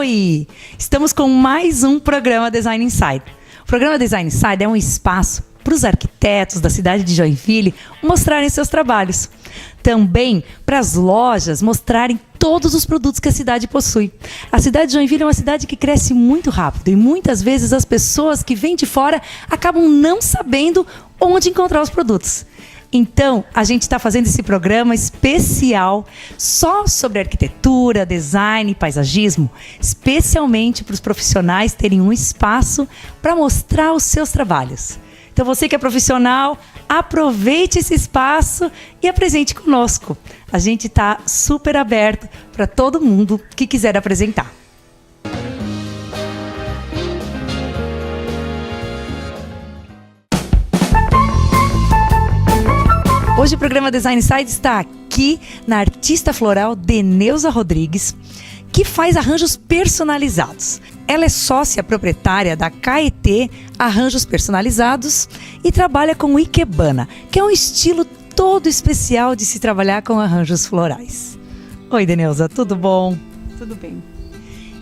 Oi! Estamos com mais um programa Design Inside. O programa Design Inside é um espaço para os arquitetos da cidade de Joinville mostrarem seus trabalhos. Também para as lojas mostrarem todos os produtos que a cidade possui. A cidade de Joinville é uma cidade que cresce muito rápido e muitas vezes as pessoas que vêm de fora acabam não sabendo onde encontrar os produtos. Então, a gente está fazendo esse programa especial só sobre arquitetura, design e paisagismo, especialmente para os profissionais terem um espaço para mostrar os seus trabalhos. Então, você que é profissional, aproveite esse espaço e apresente conosco. A gente está super aberto para todo mundo que quiser apresentar. Hoje o programa Design Inside está aqui na artista floral Deneuza Rodrigues, que faz arranjos personalizados. Ela é sócia proprietária da KET Arranjos Personalizados e trabalha com o Ikebana, que é um estilo todo especial de se trabalhar com arranjos florais. Oi, Deneuza, tudo bom? Tudo bem.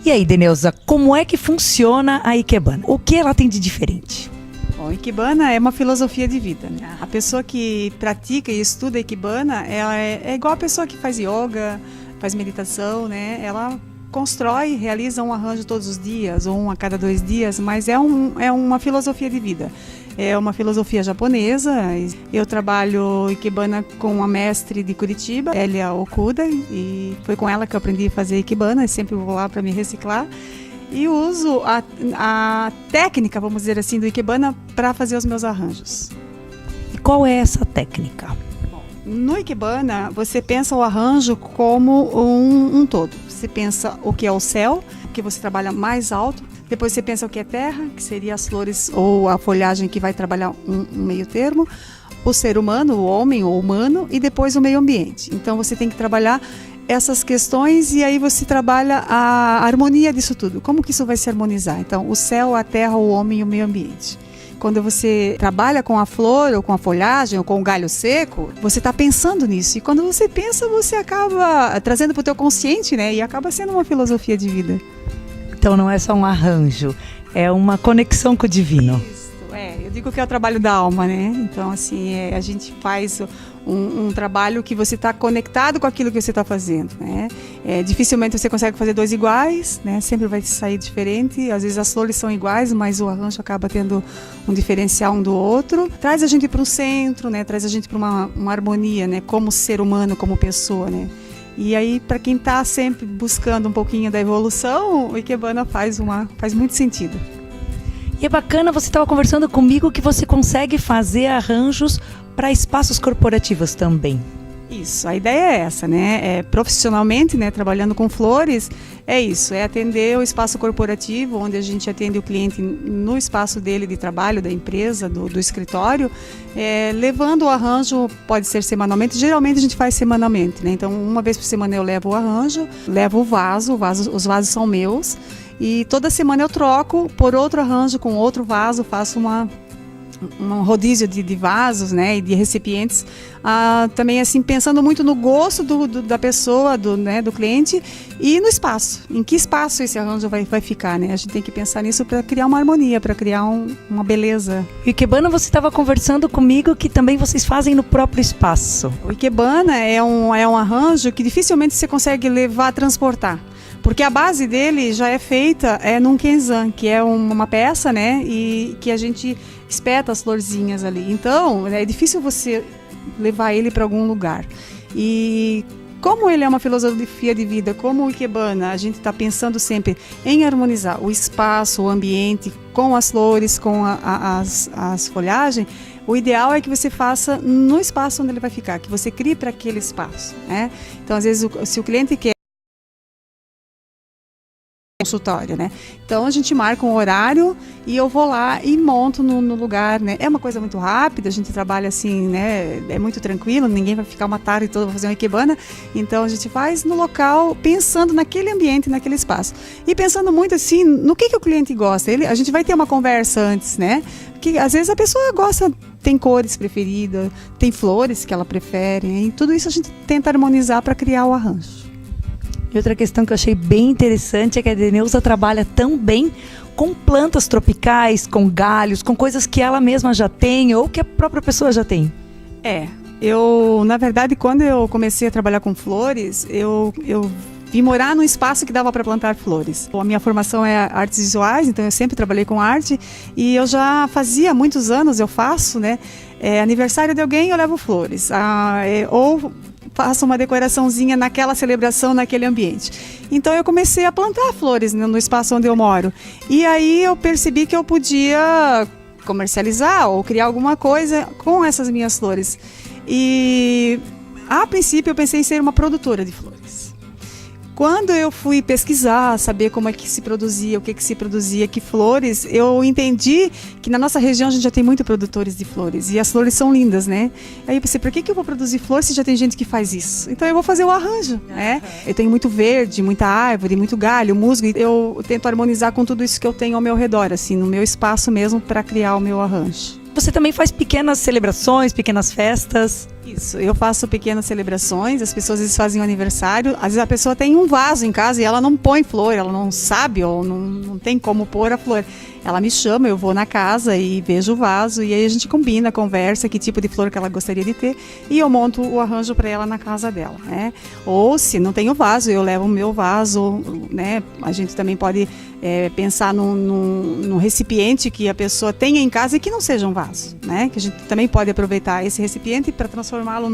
E aí, Deneuza, como é que funciona a Ikebana? O que ela tem de diferente? Bom, Ikebana é uma filosofia de vida, né? A pessoa que pratica e estuda Ikebana, ela é igual a pessoa que faz yoga, faz meditação, né? Ela constrói, realiza um arranjo todos os dias, ou um a cada 2 dias, mas é uma filosofia de vida. É uma filosofia japonesa. Eu trabalho Ikebana com a mestre de Curitiba, Elia Okuda, e foi com ela que eu aprendi a fazer Ikebana, sempre vou lá para me reciclar. E uso a técnica, vamos dizer assim, do Ikebana para fazer os meus arranjos. E qual é essa técnica? No Ikebana, você pensa o arranjo como um todo. Você pensa o que é o céu, que você trabalha mais alto. Depois você pensa o que é terra, que seria as flores ou a folhagem, que vai trabalhar um meio termo. O ser humano, o homem ou humano, e depois o meio ambiente. Então você tem que trabalhar essas questões e aí você trabalha a harmonia disso tudo. Como que isso vai se harmonizar? Então, o céu, a terra, o homem e o meio ambiente. Quando você trabalha com a flor, ou com a folhagem, ou com o galho seco, você está pensando nisso. E quando você pensa, você acaba trazendo para o teu consciente, né? E acaba sendo uma filosofia de vida. Então não é só um arranjo, é uma conexão com o divino. Isso, eu digo que é o trabalho da alma, né? Então, assim, a gente faz um trabalho que você está conectado com aquilo que você está fazendo, né? Dificilmente você consegue fazer 2 iguais, né? Sempre vai sair diferente. Às vezes as flores são iguais, mas o arranjo acaba tendo um diferencial um do outro. Traz a gente para o centro, né? Traz a gente para uma harmonia, né? Como ser humano, como pessoa, né? E aí, para quem está sempre buscando um pouquinho da evolução, o Ikebana faz muito sentido. E é bacana, você estava conversando comigo que você consegue fazer arranjos para espaços corporativos também. Isso, a ideia é essa, né? Profissionalmente, né, trabalhando com flores, é isso, é atender o espaço corporativo, onde a gente atende o cliente no espaço dele de trabalho, da empresa, do escritório, levando o arranjo, pode ser semanalmente, geralmente a gente faz semanalmente, né? Então, uma vez por semana eu levo o arranjo, levo o vaso, os vasos são meus, e toda semana eu troco por outro arranjo com outro vaso, faço um rodízio de vasos, né, e de recipientes, também assim pensando muito no gosto da pessoa, do cliente, e no espaço, em que espaço esse arranjo vai ficar, né? A gente tem que pensar nisso para criar uma harmonia, para criar uma beleza. E o Ikebana, você estava conversando comigo que também vocês fazem no próprio espaço. O Ikebana é um arranjo que dificilmente você consegue transportar. Porque a base dele já é feita num kenzan, que é uma peça, né? E que a gente espeta as florzinhas ali. Então, é difícil você levar ele para algum lugar. E como ele é uma filosofia de vida, como o Ikebana, a gente está pensando sempre em harmonizar o espaço, o ambiente, com as flores, com as folhagens. O ideal é que você faça no espaço onde ele vai ficar, que você crie para aquele espaço, né? Então, às vezes, se o cliente quer consultório, né? Então a gente marca um horário e eu vou lá e monto no lugar, né? É uma coisa muito rápida, a gente trabalha assim, né? É muito tranquilo, ninguém vai ficar uma tarde toda fazer uma Ikebana. Então a gente faz no local, pensando naquele ambiente, naquele espaço. E pensando muito assim, no que o cliente gosta. A gente vai ter uma conversa antes, né? Porque às vezes a pessoa gosta, tem cores preferidas, tem flores que ela prefere, e tudo isso a gente tenta harmonizar para criar o arranjo. E outra questão que eu achei bem interessante é que a Deneuza trabalha também com plantas tropicais, com galhos, com coisas que ela mesma já tem ou que a própria pessoa já tem. Na verdade, quando eu comecei a trabalhar com flores, eu vim morar num espaço que dava para plantar flores. A minha formação é artes visuais, então eu sempre trabalhei com arte e eu já fazia muitos anos, eu faço, né? Aniversário de alguém, eu levo flores. Ou faço uma decoraçãozinha naquela celebração, naquele ambiente. Então eu comecei a plantar flores no espaço onde eu moro. E aí eu percebi que eu podia comercializar ou criar alguma coisa com essas minhas flores. E a princípio eu pensei em ser uma produtora de flores. Quando eu fui pesquisar, saber como é que se produzia, o que se produzia, que flores, eu entendi que na nossa região a gente já tem muitos produtores de flores e as flores são lindas, né? Aí eu pensei, por que eu vou produzir flores se já tem gente que faz isso? Então eu vou fazer o arranjo, né? Eu tenho muito verde, muita árvore, muito galho, musgo, e eu tento harmonizar com tudo isso que eu tenho ao meu redor, assim, no meu espaço mesmo para criar o meu arranjo. Você também faz pequenas celebrações, pequenas festas? Isso, eu faço pequenas celebrações, as pessoas às vezes fazem um aniversário, às vezes a pessoa tem um vaso em casa e ela não põe flor, ela não sabe ou não tem como pôr a flor. Ela me chama, eu vou na casa e vejo o vaso e aí a gente combina, conversa que tipo de flor que ela gostaria de ter e eu monto o arranjo para ela na casa dela, né? Ou se não tem o vaso, eu levo o meu vaso, né? A gente também pode pensar num recipiente que a pessoa tenha em casa e que não seja um vaso, né? Que a gente também pode aproveitar esse recipiente para transformá-lo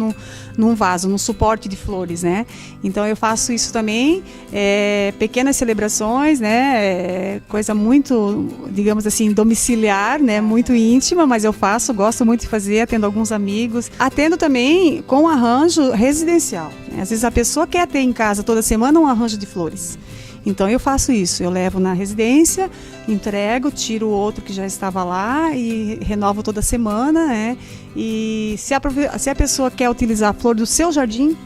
num vaso, num suporte de flores, né? Então eu faço isso também, pequenas celebrações, né? Coisa muito, digamos assim, domiciliar, né? Muito íntima, mas eu faço, gosto muito de fazer, atendo alguns amigos. Atendo também com arranjo residencial, né? Às vezes a pessoa quer ter em casa toda semana um arranjo de flores. Então eu faço isso, eu levo na residência, entrego, tiro o outro que já estava lá e renovo toda semana, né? E se a pessoa quer utilizar a flor do seu jardim,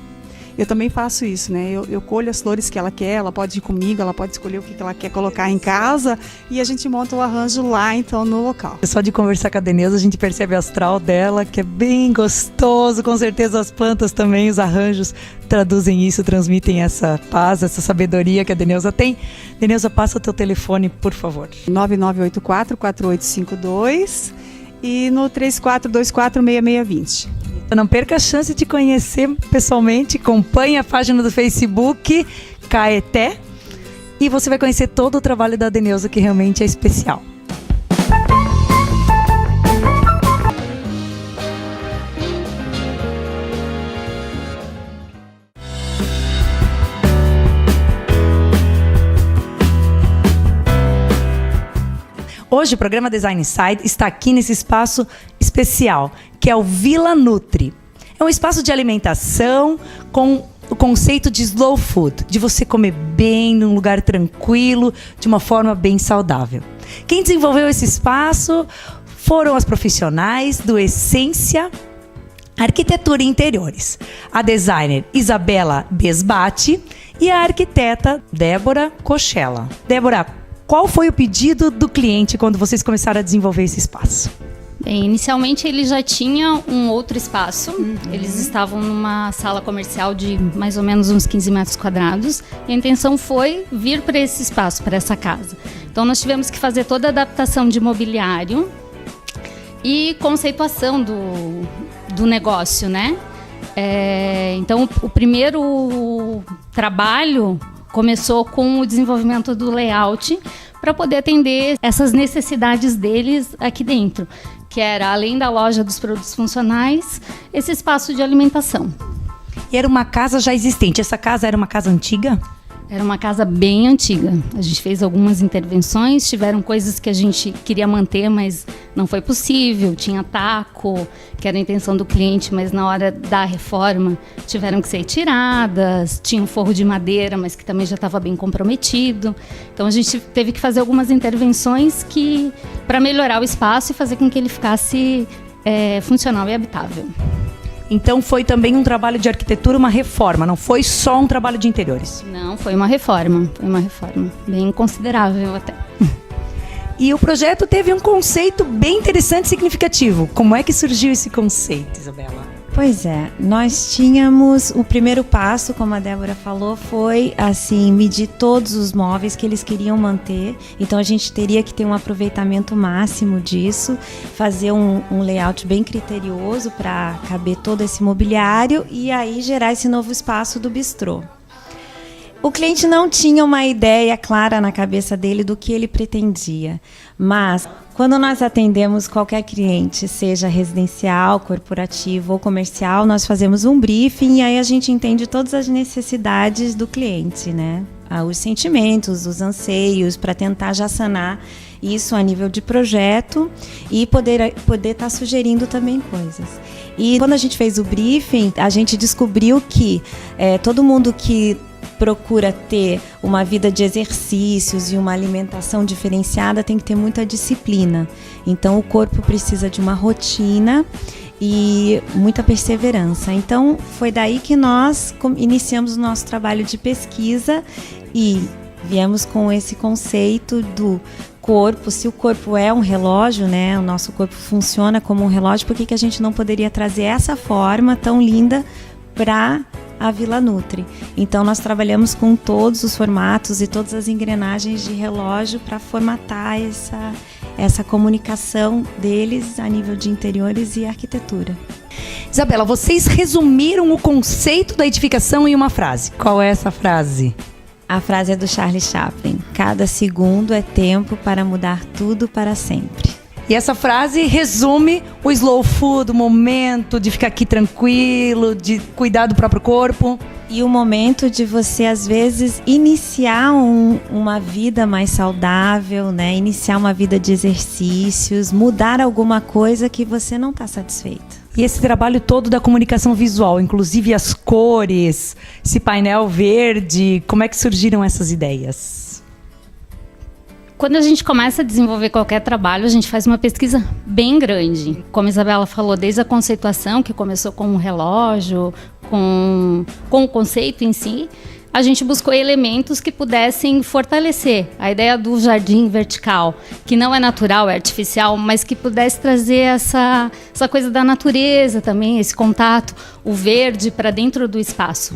eu também faço isso, né? Eu colho as flores que ela quer, ela pode ir comigo, ela pode escolher o que ela quer colocar em casa e a gente monta o arranjo lá, então, no local. Só de conversar com a Deneuza, a gente percebe o astral dela, que é bem gostoso, com certeza as plantas também, os arranjos traduzem isso, transmitem essa paz, essa sabedoria que a Deneuza tem. Deneuza, passa o teu telefone, por favor. 9984-4852 e no 34246620. Não perca a chance de conhecer pessoalmente, acompanhe a página do Facebook Caeté e você vai conhecer todo o trabalho da Deneuza, que realmente é especial. Hoje o programa Design Inside está aqui nesse espaço especial, que é o Vila Nutri. É um espaço de alimentação com o conceito de slow food, de você comer bem, num lugar tranquilo, de uma forma bem saudável. Quem desenvolveu esse espaço foram as profissionais do Essência Arquitetura e Interiores, a designer Isabela Besbate e a arquiteta Débora Cochella. Débora, qual foi o pedido do cliente quando vocês começaram a desenvolver esse espaço? Bem, inicialmente ele já tinha um outro espaço. Eles estavam numa sala comercial de mais ou menos uns 15 metros quadrados. E a intenção foi vir para esse espaço, para essa casa. Então nós tivemos que fazer toda a adaptação de mobiliário e conceituação do negócio, né? Então o primeiro trabalho começou com o desenvolvimento do layout para poder atender essas necessidades deles aqui dentro, que era, além da loja dos produtos funcionais, esse espaço de alimentação. E era uma casa já existente. Essa casa era uma casa antiga? Era uma casa bem antiga. A gente fez algumas intervenções, tiveram coisas que a gente queria manter, mas não foi possível. Tinha taco, que era a intenção do cliente, mas na hora da reforma tiveram que ser tiradas. Tinha um forro de madeira, mas que também já estava bem comprometido. Então a gente teve que fazer algumas intervenções para melhorar o espaço e fazer com que ele ficasse funcional e habitável. Então foi também um trabalho de arquitetura, uma reforma, não foi só um trabalho de interiores? Não, foi uma reforma bem considerável até. E o projeto teve um conceito bem interessante e significativo. Como é que surgiu esse conceito, Isabela? Pois é, nós tínhamos o primeiro passo, como a Débora falou, foi assim, medir todos os móveis que eles queriam manter. Então a gente teria que ter um aproveitamento máximo disso, fazer um layout bem criterioso para caber todo esse mobiliário e aí gerar esse novo espaço do bistrô. O cliente não tinha uma ideia clara na cabeça dele do que ele pretendia, mas quando nós atendemos qualquer cliente, seja residencial, corporativo ou comercial, nós fazemos um briefing e aí a gente entende todas as necessidades do cliente, né? Os sentimentos, os anseios, para tentar já sanar isso a nível de projeto e poder estar sugerindo também coisas. E quando a gente fez o briefing, a gente descobriu que todo mundo que procura ter uma vida de exercícios e uma alimentação diferenciada tem que ter muita disciplina. Então o corpo precisa de uma rotina e muita perseverança. Então foi daí que nós iniciamos o nosso trabalho de pesquisa e viemos com esse conceito do corpo. Se o corpo é um relógio, né, o nosso corpo funciona como um relógio, por que a gente não poderia trazer essa forma tão linda para a Vila Nutri? Então nós trabalhamos com todos os formatos e todas as engrenagens de relógio para formatar essa comunicação deles a nível de interiores e arquitetura. Isabela, vocês resumiram o conceito da edificação em uma frase. Qual é essa frase? A frase é do Charlie Chaplin: cada segundo é tempo para mudar tudo para sempre. E essa frase resume o slow food, o momento de ficar aqui tranquilo, de cuidar do próprio corpo. E o momento de você, às vezes, iniciar uma vida mais saudável, né? Iniciar uma vida de exercícios, mudar alguma coisa que você não está satisfeito. E esse trabalho todo da comunicação visual, inclusive as cores, esse painel verde, como é que surgiram essas ideias? Quando a gente começa a desenvolver qualquer trabalho, a gente faz uma pesquisa bem grande. Como a Isabela falou, desde a conceituação, que começou com um relógio, com o conceito em si, a gente buscou elementos que pudessem fortalecer a ideia do jardim vertical, que não é natural, é artificial, mas que pudesse trazer essa coisa da natureza também, esse contato, o verde para dentro do espaço.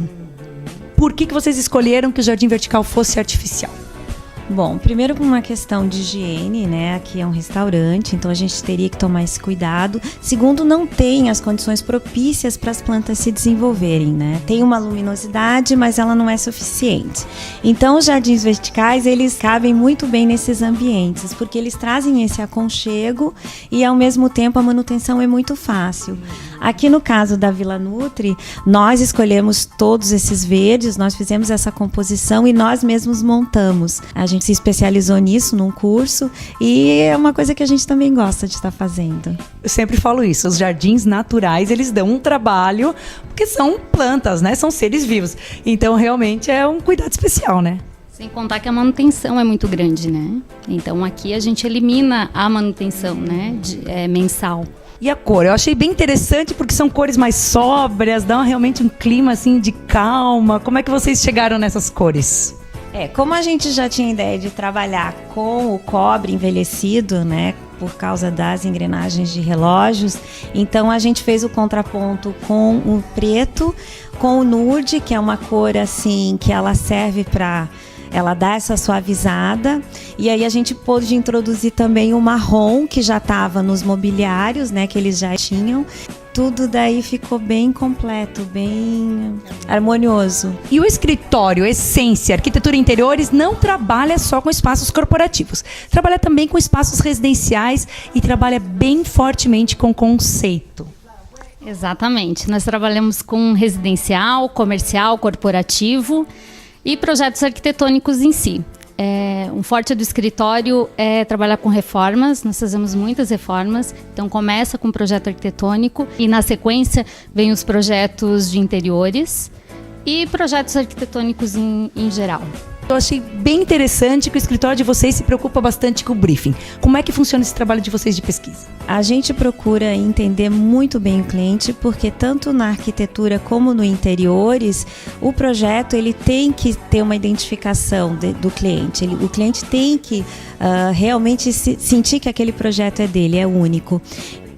Por que vocês escolheram que o jardim vertical fosse artificial? Bom, primeiro por uma questão de higiene, né? Aqui é um restaurante, então a gente teria que tomar esse cuidado. Segundo, não tem as condições propícias para as plantas se desenvolverem, né? Tem uma luminosidade, mas ela não é suficiente. Então, os jardins verticais, eles cabem muito bem nesses ambientes, porque eles trazem esse aconchego e, ao mesmo tempo, a manutenção é muito fácil. Aqui no caso da Vila Nutri, nós escolhemos todos esses verdes, nós fizemos essa composição e nós mesmos montamos. A gente se especializou nisso num curso e é uma coisa que a gente também gosta de estar fazendo. Eu sempre falo isso, os jardins naturais, eles dão um trabalho, porque são plantas, né? São seres vivos. Então, realmente, é um cuidado especial, né? Sem contar que a manutenção é muito grande, né? Então, aqui a gente elimina a manutenção, né? Mensal. E a cor? Eu achei bem interessante porque são cores mais sóbrias, dão realmente um clima assim de calma. Como é que vocês chegaram nessas cores? Como a gente já tinha ideia de trabalhar com o cobre envelhecido, né, por causa das engrenagens de relógios, então a gente fez o contraponto com o preto, com o nude, que é uma cor assim que ela serve para ela dá essa suavizada, e aí a gente pôde introduzir também o marrom, que já estava nos mobiliários, né, que eles já tinham. Tudo daí ficou bem completo, bem harmonioso. E o escritório Essência Arquitetura e Interiores não trabalha só com espaços corporativos. Trabalha também com espaços residenciais e trabalha bem fortemente com conceito. Exatamente. Nós trabalhamos com residencial, comercial, corporativo e projetos arquitetônicos em si. Um forte do escritório é trabalhar com reformas, nós fazemos muitas reformas, então começa com um projeto arquitetônico e na sequência vem os projetos de interiores e projetos arquitetônicos em geral. Eu achei bem interessante que o escritório de vocês se preocupa bastante com o briefing. Como é que funciona esse trabalho de vocês de pesquisa? A gente procura entender muito bem o cliente, porque tanto na arquitetura como no interiores, o projeto ele tem que ter uma identificação do cliente. O cliente tem que realmente sentir que aquele projeto é dele, é único.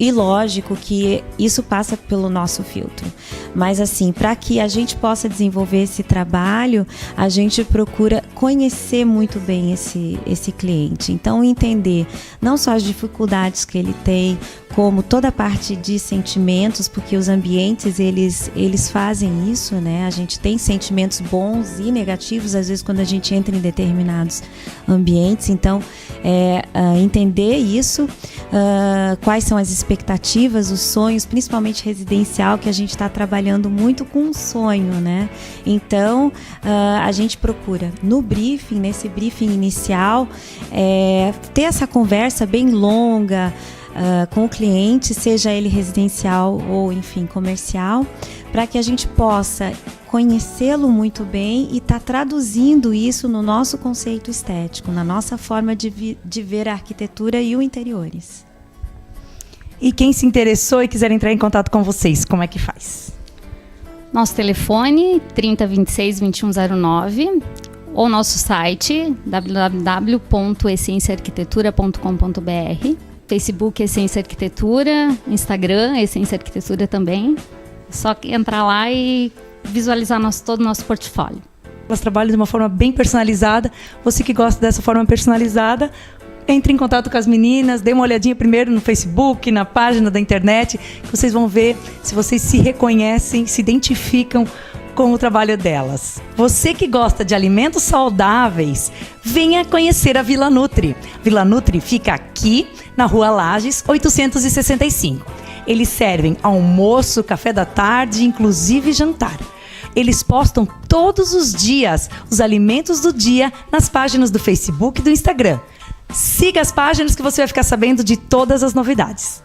E lógico que isso passa pelo nosso filtro. Mas assim, para que a gente possa desenvolver esse trabalho, a gente procura conhecer muito bem esse cliente. Então, entender não só as dificuldades que ele tem, como toda a parte de sentimentos, porque os ambientes, eles fazem isso, né? A gente tem sentimentos bons e negativos, às vezes, quando a gente entra em determinados ambientes. Então, entender isso, quais são as expectativas, os sonhos, principalmente residencial, que a gente está trabalhando muito com um sonho, né? Então, a gente procura, nesse briefing inicial, ter essa conversa bem longa, com o cliente, seja ele residencial ou, enfim, comercial, para que a gente possa conhecê-lo muito bem e estar traduzindo isso no nosso conceito estético, na nossa forma de ver a arquitetura e o interiores. E quem se interessou e quiser entrar em contato com vocês, como é que faz? Nosso telefone 3026-2109 ou nosso site www.essenciaarquitetura.com.br, Facebook Essência Arquitetura, Instagram Essência Arquitetura também. É só entrar lá e visualizar todo o nosso portfólio. Elas trabalham de uma forma bem personalizada. Você que gosta dessa forma personalizada, entre em contato com as meninas, dê uma olhadinha primeiro no Facebook, na página da internet, que vocês vão ver se vocês se reconhecem, se identificam com o trabalho delas. Você que gosta de alimentos saudáveis, venha conhecer a Vila Nutri. Vila Nutri fica aqui na Rua Lages, 865. Eles servem almoço, café da tarde, inclusive jantar. Eles postam todos os dias os alimentos do dia nas páginas do Facebook e do Instagram. Siga as páginas que você vai ficar sabendo de todas as novidades.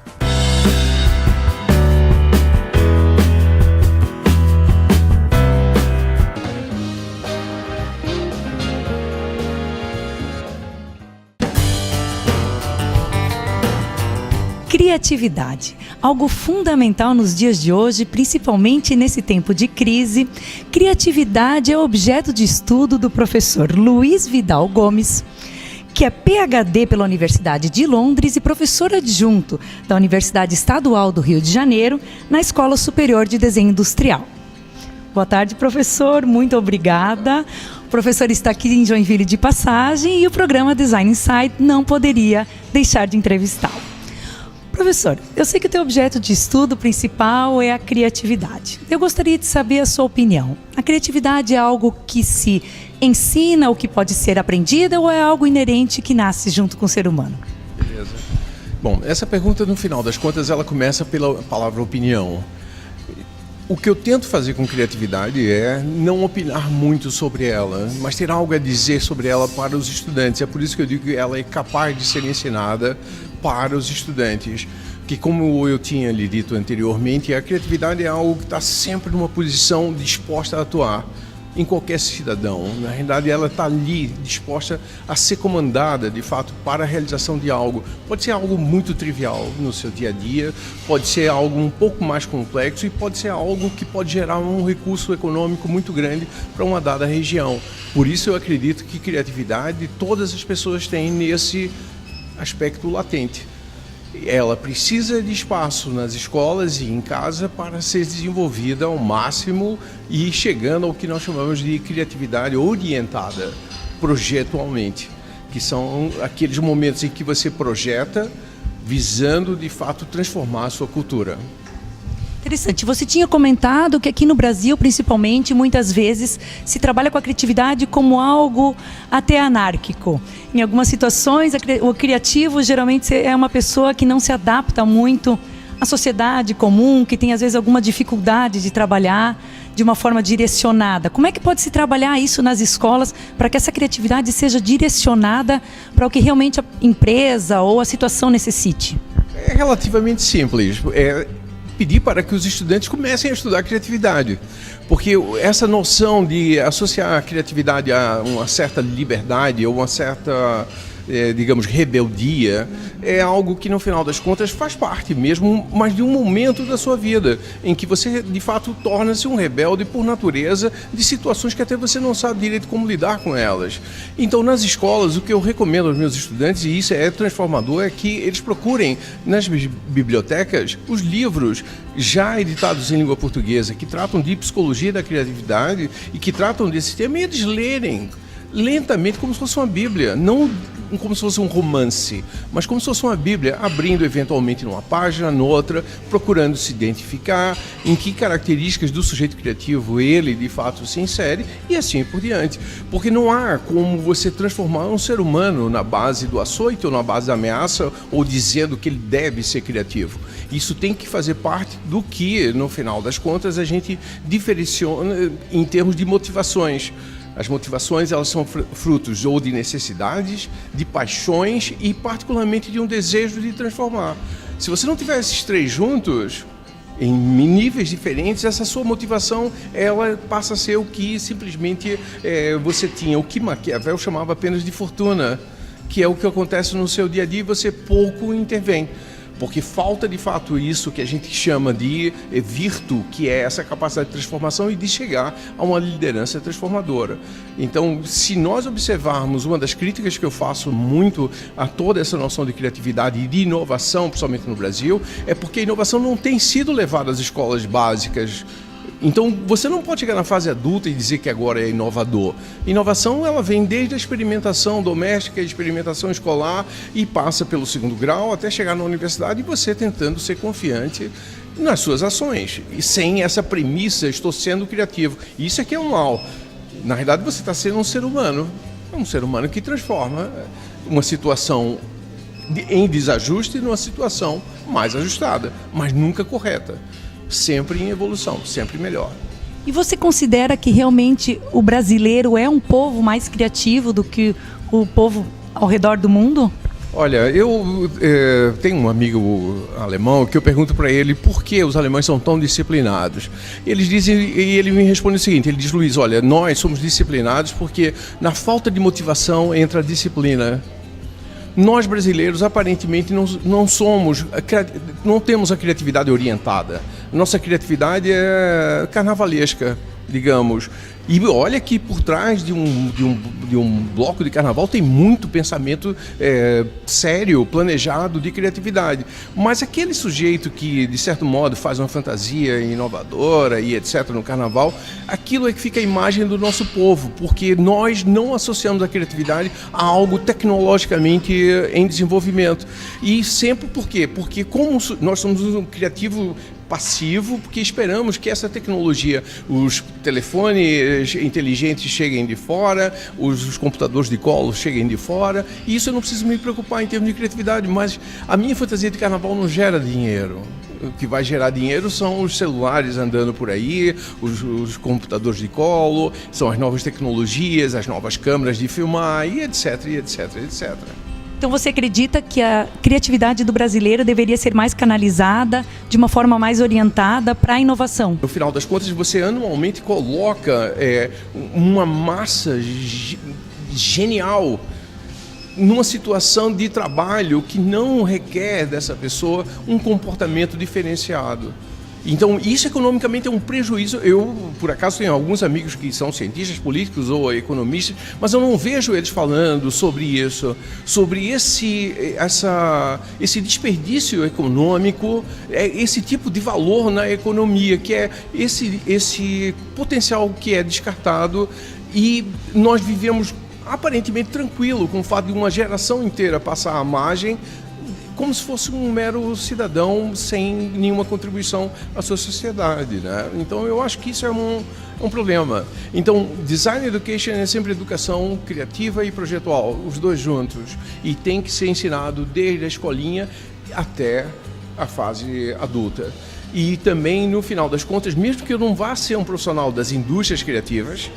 Criatividade, algo fundamental nos dias de hoje, principalmente nesse tempo de crise. Criatividade é objeto de estudo do professor Luiz Vidal Gomes, que é PhD pela Universidade de Londres e professor adjunto da Universidade Estadual do Rio de Janeiro, na Escola Superior de Desenho Industrial. Boa tarde, professor. Muito obrigada. O professor está aqui em Joinville de passagem e o programa Design Inside não poderia deixar de entrevistá-lo. Professor, eu sei que o teu objeto de estudo principal é a criatividade. Eu gostaria de saber a sua opinião. A criatividade é algo que se ensina ou que pode ser aprendida ou é algo inerente que nasce junto com o ser humano? Beleza. Bom, essa pergunta, no final das contas, ela começa pela palavra opinião. O que eu tento fazer com criatividade é não opinar muito sobre ela, mas ter algo a dizer sobre ela para os estudantes. É por isso que eu digo que ela é capaz de ser ensinada para os estudantes. Que, como eu tinha lhe dito anteriormente, a criatividade é algo que está sempre numa posição disposta a atuar em qualquer cidadão. Na realidade, ela está ali disposta a ser comandada, de fato, para a realização de algo. Pode ser algo muito trivial no seu dia a dia, pode ser algo um pouco mais complexo e pode ser algo que pode gerar um recurso econômico muito grande para uma dada região. Por isso, eu acredito que criatividade todas as pessoas têm nesse aspecto latente. Ela precisa de espaço nas escolas e em casa para ser desenvolvida ao máximo e chegando ao que nós chamamos de criatividade orientada projetualmente, que são aqueles momentos em que você projeta visando de fato transformar a sua cultura. Interessante. Você tinha comentado que aqui no Brasil, principalmente, muitas vezes se trabalha com a criatividade como algo até anárquico. Em algumas situações, o criativo geralmente é uma pessoa que não se adapta muito à sociedade comum, que tem às vezes alguma dificuldade de trabalhar de uma forma direcionada. Como é que pode se trabalhar isso nas escolas para que essa criatividade seja direcionada para o que realmente a empresa ou a situação necessite? É relativamente simples. Pedir para que os estudantes comecem a estudar criatividade, porque essa noção de associar a criatividade a uma certa liberdade ou uma certa digamos, rebeldia, é algo que no final das contas faz parte mesmo, mas de um momento da sua vida, em que você de fato torna-se um rebelde por natureza de situações que até você não sabe direito como lidar com elas. Então, nas escolas, o que eu recomendo aos meus estudantes, e isso é transformador, é que eles procurem nas bibliotecas os livros já editados em língua portuguesa, que tratam de psicologia da criatividade e que tratam desse tema, e eles lerem lentamente como se fosse uma Bíblia, não como se fosse um romance, mas como se fosse uma Bíblia, abrindo eventualmente numa página, noutra, procurando se identificar em que características do sujeito criativo ele de fato se insere e assim por diante. Porque não há como você transformar um ser humano na base do açoite ou na base da ameaça ou dizendo que ele deve ser criativo. Isso tem que fazer parte do que, no final das contas, a gente diferenciona em termos de motivações. As motivações, elas são frutos ou de necessidades, de paixões e particularmente de um desejo de transformar. Se você não tiver esses três juntos, em níveis diferentes, essa sua motivação, ela passa a ser o que simplesmente você tinha, o que Maquiavel chamava apenas de fortuna, que é o que acontece no seu dia a dia e você pouco intervém. Porque falta de fato isso que a gente chama de virtu, que é essa capacidade de transformação e de chegar a uma liderança transformadora. Então, se nós observarmos, uma das críticas que eu faço muito a toda essa noção de criatividade e de inovação, principalmente no Brasil, é porque a inovação não tem sido levada às escolas básicas. Então, você não pode chegar na fase adulta e dizer que agora é inovador. Inovação, ela vem desde a experimentação doméstica, a experimentação escolar e passa pelo segundo grau até chegar na universidade e você tentando ser confiante nas suas ações. E sem essa premissa, estou sendo criativo. Isso aqui é um mal. Na realidade, você está sendo um ser humano que transforma uma situação em desajuste numa situação mais ajustada, mas nunca correta. Sempre em evolução, sempre melhor. E você considera que realmente o brasileiro é um povo mais criativo do que o povo ao redor do mundo? Olha, eu tenho um amigo alemão que eu pergunto para ele por que os alemães são tão disciplinados. Eles dizem, e ele me responde o seguinte, ele diz: Luiz, olha, nós somos disciplinados porque na falta de motivação entra a disciplina. Nós brasileiros aparentemente não temos a criatividade orientada. Nossa criatividade é carnavalesca, digamos. E olha que por trás de um bloco de carnaval tem muito pensamento sério, planejado de criatividade. Mas aquele sujeito que, de certo modo, faz uma fantasia inovadora e etc. no carnaval, aquilo é que fica a imagem do nosso povo, porque nós não associamos a criatividade a algo tecnologicamente em desenvolvimento. E sempre por quê? Porque como nós somos um criativo passivo, porque esperamos que essa tecnologia, os telefones inteligentes cheguem de fora, os computadores de colo cheguem de fora, e isso eu não preciso me preocupar em termos de criatividade, mas a minha fantasia de carnaval não gera dinheiro. O que vai gerar dinheiro são os celulares andando por aí, os computadores de colo, são as novas tecnologias, as novas câmeras de filmar, e etc, e etc, etc. Então você acredita que a criatividade do brasileiro deveria ser mais canalizada, de uma forma mais orientada para a inovação? No final das contas, você anualmente coloca uma massa genial numa situação de trabalho que não requer dessa pessoa um comportamento diferenciado. Então, isso economicamente é um prejuízo. Eu, por acaso, tenho alguns amigos que são cientistas políticos ou economistas, mas eu não vejo eles falando sobre isso, sobre esse desperdício econômico, esse tipo de valor na economia, que é esse potencial que é descartado, e nós vivemos aparentemente tranquilo com o fato de uma geração inteira passar à margem, como se fosse um mero cidadão sem nenhuma contribuição à sua sociedade, né? Então eu acho que isso é um problema. Então, Design Education é sempre educação criativa e projetual, os dois juntos, e tem que ser ensinado desde a escolinha até a fase adulta. E também, no final das contas, mesmo que eu não vá ser um profissional das indústrias criativas,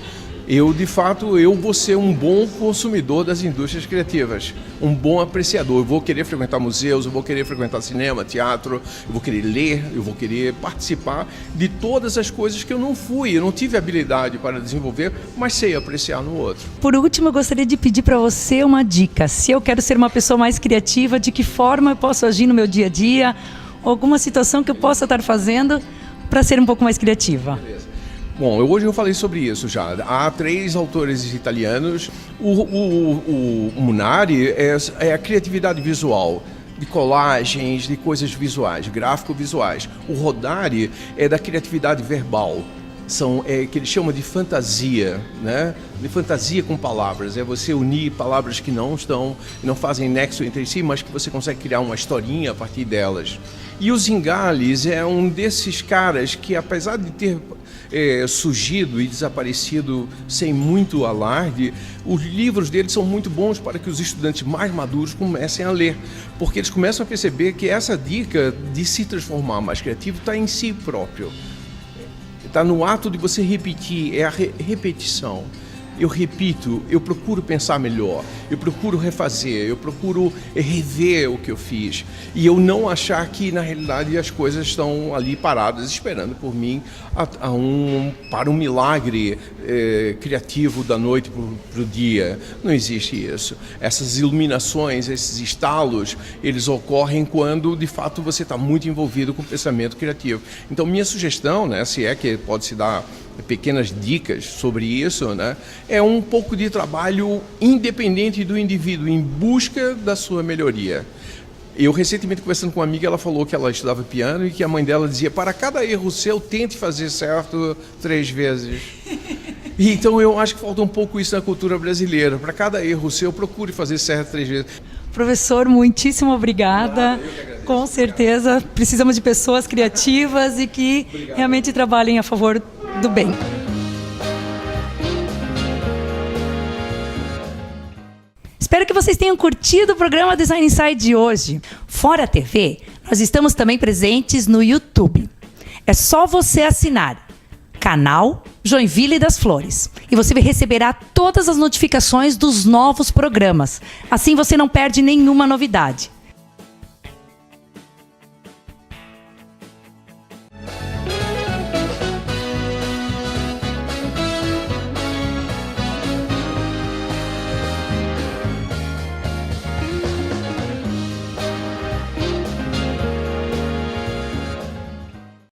De fato, eu vou ser um bom consumidor das indústrias criativas, um bom apreciador. Eu vou querer frequentar museus, eu vou querer frequentar cinema, teatro, eu vou querer ler, eu vou querer participar de todas as coisas que eu não tive habilidade para desenvolver, mas sei apreciar no outro. Por último, eu gostaria de pedir para você uma dica. Se eu quero ser uma pessoa mais criativa, de que forma eu posso agir no meu dia a dia? Alguma situação que eu possa estar fazendo para ser um pouco mais criativa? Beleza. Bom, hoje eu falei sobre isso já. Há 3 autores italianos. O Munari é a criatividade visual, de colagens, de coisas visuais, gráfico-visuais. O Rodari é da criatividade verbal. Que ele chama de fantasia, né? De fantasia com palavras. É você unir palavras que não fazem nexo entre si, mas que você consegue criar uma historinha a partir delas. E o Zingales é um desses caras que, apesar de ter surgido e desaparecido sem muito alarde, os livros dele são muito bons para que os estudantes mais maduros comecem a ler, porque eles começam a perceber que essa dica de se transformar mais criativo está em si próprio. Está no ato de você repetir, é a repetição. Eu repito, eu procuro pensar melhor, eu procuro refazer, eu procuro rever o que eu fiz. E eu não achar que, na realidade, as coisas estão ali paradas, esperando por mim para um milagre criativo da noite para o dia. Não existe isso. Essas iluminações, esses estalos, eles ocorrem quando, de fato, você está muito envolvido com o pensamento criativo. Então, minha sugestão, né, se é que pode se dar pequenas dicas sobre isso, né? É um pouco de trabalho independente do indivíduo, em busca da sua melhoria. Eu, recentemente, conversando com uma amiga, ela falou que ela estudava piano e que a mãe dela dizia: para cada erro seu, tente fazer certo 3 vezes. E, então, eu acho que falta um pouco isso na cultura brasileira. Para cada erro seu, procure fazer certo 3 vezes. Professor, muitíssimo obrigada. Com certeza, precisamos de pessoas criativas e que realmente trabalhem a favor do bem. Espero que vocês tenham curtido o programa Design Inside de hoje. Fora a TV, nós estamos também presentes no YouTube. É só você assinar Canal Joinville das Flores e você receberá todas as notificações dos novos programas. Assim você não perde nenhuma novidade.